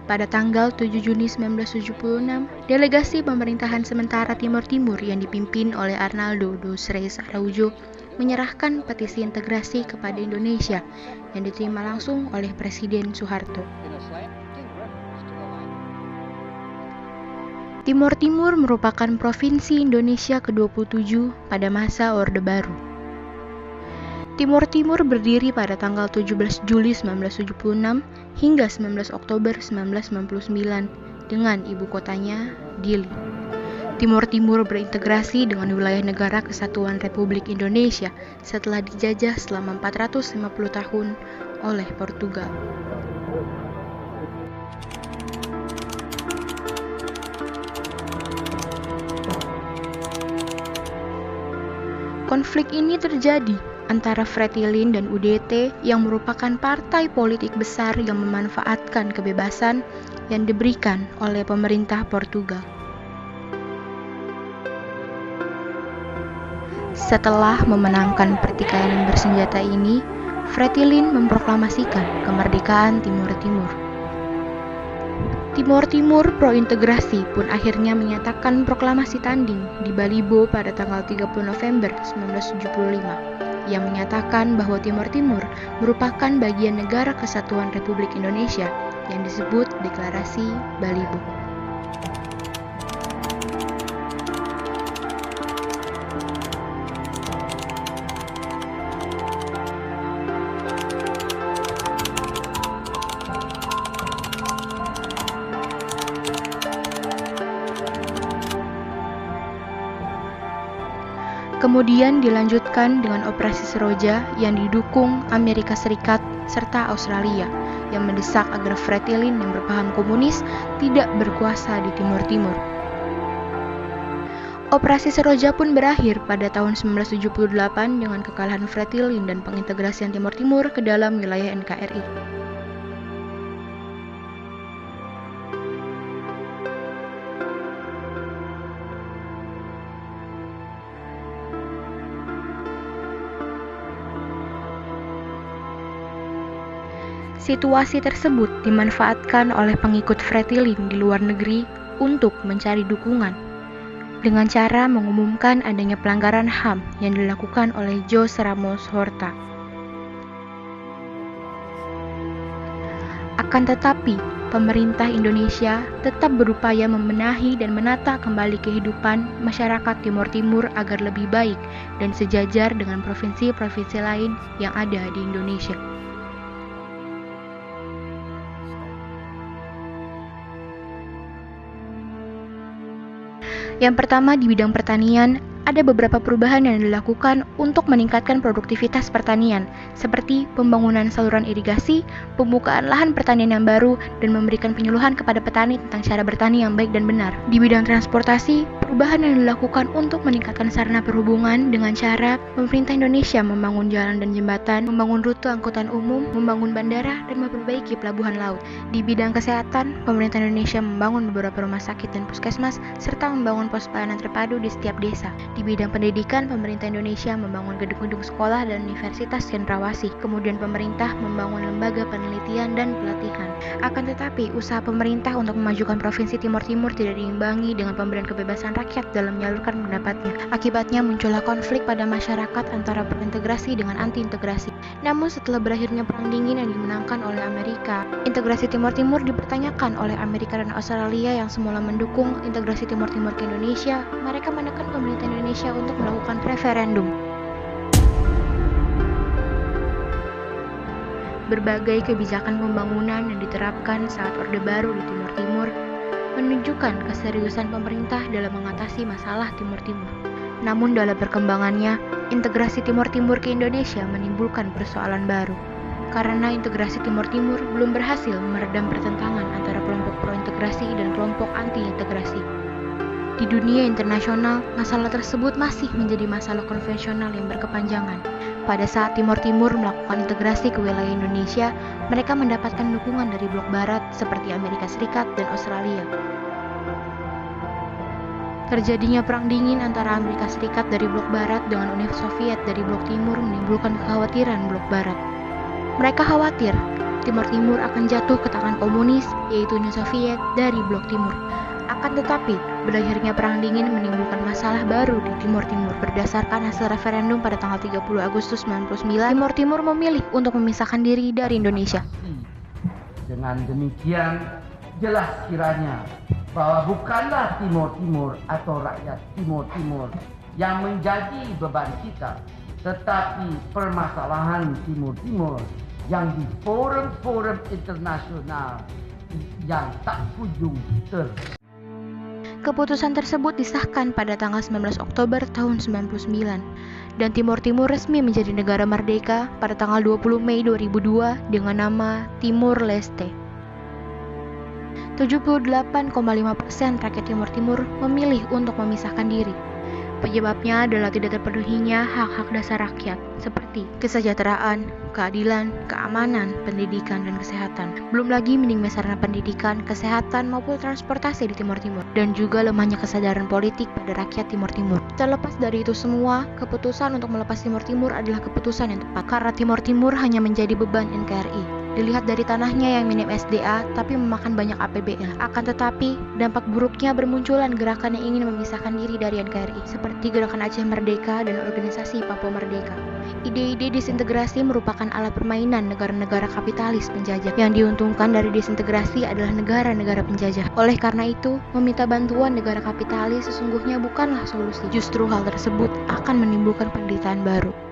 pada tanggal 7 Juni 1976, delegasi pemerintahan sementara Timor Timur yang dipimpin oleh Arnaldo dos Reis Araujo menyerahkan petisi integrasi kepada Indonesia yang diterima langsung oleh Presiden Soeharto. Timor Timur merupakan provinsi Indonesia ke-27 pada masa Orde Baru. Timor Timur berdiri pada tanggal 17 Juli 1976 hingga 19 Oktober 1999 dengan ibu kotanya Dili. Timor Timur berintegrasi dengan wilayah Negara Kesatuan Republik Indonesia setelah dijajah selama 450 tahun oleh Portugal. Konflik ini terjadi antara Fretilin dan UDT yang merupakan partai politik besar yang memanfaatkan kebebasan yang diberikan oleh pemerintah Portugal. Setelah memenangkan pertikaian bersenjata ini, Fretilin memproklamasikan kemerdekaan Timor Timur. Timor Timur pro-integrasi pun akhirnya menyatakan proklamasi tanding di Balibo pada tanggal 30 November 1975 yang menyatakan bahwa Timor Timur merupakan bagian Negara Kesatuan Republik Indonesia yang disebut Deklarasi Balibo. Kemudian dilanjutkan dengan Operasi Seroja yang didukung Amerika Serikat serta Australia yang mendesak agar Fretilin yang berpaham komunis tidak berkuasa di Timor Timur. Operasi Seroja pun berakhir pada tahun 1978 dengan kekalahan Fretilin dan pengintegrasian Timor Timur ke dalam wilayah NKRI. Situasi tersebut dimanfaatkan oleh pengikut Fretilin di luar negeri untuk mencari dukungan dengan cara mengumumkan adanya pelanggaran HAM yang dilakukan oleh José Ramos Horta. Akan tetapi, pemerintah Indonesia tetap berupaya membenahi dan menata kembali kehidupan masyarakat Timor Timur agar lebih baik dan sejajar dengan provinsi-provinsi lain yang ada di Indonesia. Yang pertama, di bidang pertanian, ada beberapa perubahan yang dilakukan untuk meningkatkan produktivitas pertanian, seperti pembangunan saluran irigasi, pembukaan lahan pertanian yang baru, dan memberikan penyuluhan kepada petani tentang cara bertani yang baik dan benar. Di bidang transportasi, perubahan yang dilakukan untuk meningkatkan sarana perhubungan dengan cara pemerintah Indonesia membangun jalan dan jembatan, membangun rute angkutan umum, membangun bandara, dan memperbaiki pelabuhan laut. Di bidang kesehatan, pemerintah Indonesia membangun beberapa rumah sakit dan puskesmas, serta membangun pos pelayanan terpadu di setiap desa. Di bidang pendidikan, pemerintah Indonesia membangun gedung-gedung sekolah dan universitas cendrawasih. Kemudian pemerintah membangun lembaga penelitian dan pelatihan. Akan tetapi, usaha pemerintah untuk memajukan provinsi Timor Timur tidak diimbangi dengan pemberian kebebasan rakyat dalam menyalurkan pendapatnya. Akibatnya muncullah konflik pada masyarakat antara berintegrasi dengan anti-integrasi. Namun setelah berakhirnya Perang Dingin yang dimenangkan oleh Amerika, integrasi Timor Timur dipertanyakan oleh Amerika dan Australia yang semula mendukung integrasi Timor Timur ke Indonesia. Mereka menekan pemerintah Indonesia untuk melakukan referendum. Berbagai kebijakan pembangunan yang diterapkan saat Orde Baru di Timor Timur menunjukkan keseriusan pemerintah dalam mengatasi masalah Timor Timur. Namun dalam perkembangannya, integrasi Timor Timur ke Indonesia menimbulkan persoalan baru. Karena integrasi Timor Timur belum berhasil meredam pertentangan antara kelompok pro-integrasi dan kelompok anti-integrasi. Di dunia internasional, masalah tersebut masih menjadi masalah konvensional yang berkepanjangan. Pada saat Timor Timur melakukan integrasi ke wilayah Indonesia, mereka mendapatkan dukungan dari blok barat seperti Amerika Serikat dan Australia. Terjadinya Perang Dingin antara Amerika Serikat dari blok barat dengan Uni Soviet dari blok timur menimbulkan kekhawatiran blok barat. Mereka khawatir Timor Timur akan jatuh ke tangan komunis, yaitu Uni Soviet, dari blok timur. Akan tetapi, berakhirnya Perang Dingin menimbulkan masalah baru di Timor Timur. Berdasarkan hasil referendum pada tanggal 30 Agustus 1999, Timor Timur memilih untuk memisahkan diri dari Indonesia. Dengan demikian, jelas kiranya bahwa bukanlah Timor Timur atau rakyat Timor Timur yang menjadi beban kita, tetapi permasalahan Timor Timur yang di forum-forum internasional yang tak kunjung Keputusan tersebut disahkan pada tanggal 19 Oktober tahun 99 dan Timor Timur resmi menjadi negara merdeka pada tanggal 20 Mei 2002 dengan nama Timor Leste. 78,5% rakyat Timor Timur memilih untuk memisahkan diri. Penyebabnya adalah tidak terpenuhinya hak-hak dasar rakyat, seperti kesejahteraan, keadilan, keamanan, pendidikan, dan kesehatan. Belum lagi minimnya sarana pendidikan, kesehatan, maupun transportasi di Timor Timur, dan juga lemahnya kesadaran politik pada rakyat Timor Timur. Terlepas dari itu semua, keputusan untuk melepas Timor Timur adalah keputusan yang tepat, karena Timor Timur hanya menjadi beban NKRI. Dilihat dari tanahnya yang minim SDA, tapi memakan banyak APBN. Akan tetapi, dampak buruknya bermunculan gerakan yang ingin memisahkan diri dari NKRI, seperti Gerakan Aceh Merdeka dan Organisasi Papua Merdeka. Ide-ide disintegrasi merupakan alat permainan negara-negara kapitalis penjajah. Yang diuntungkan dari disintegrasi adalah negara-negara penjajah. Oleh karena itu, meminta bantuan negara kapitalis sesungguhnya bukanlah solusi. Justru hal tersebut akan menimbulkan penderitaan baru.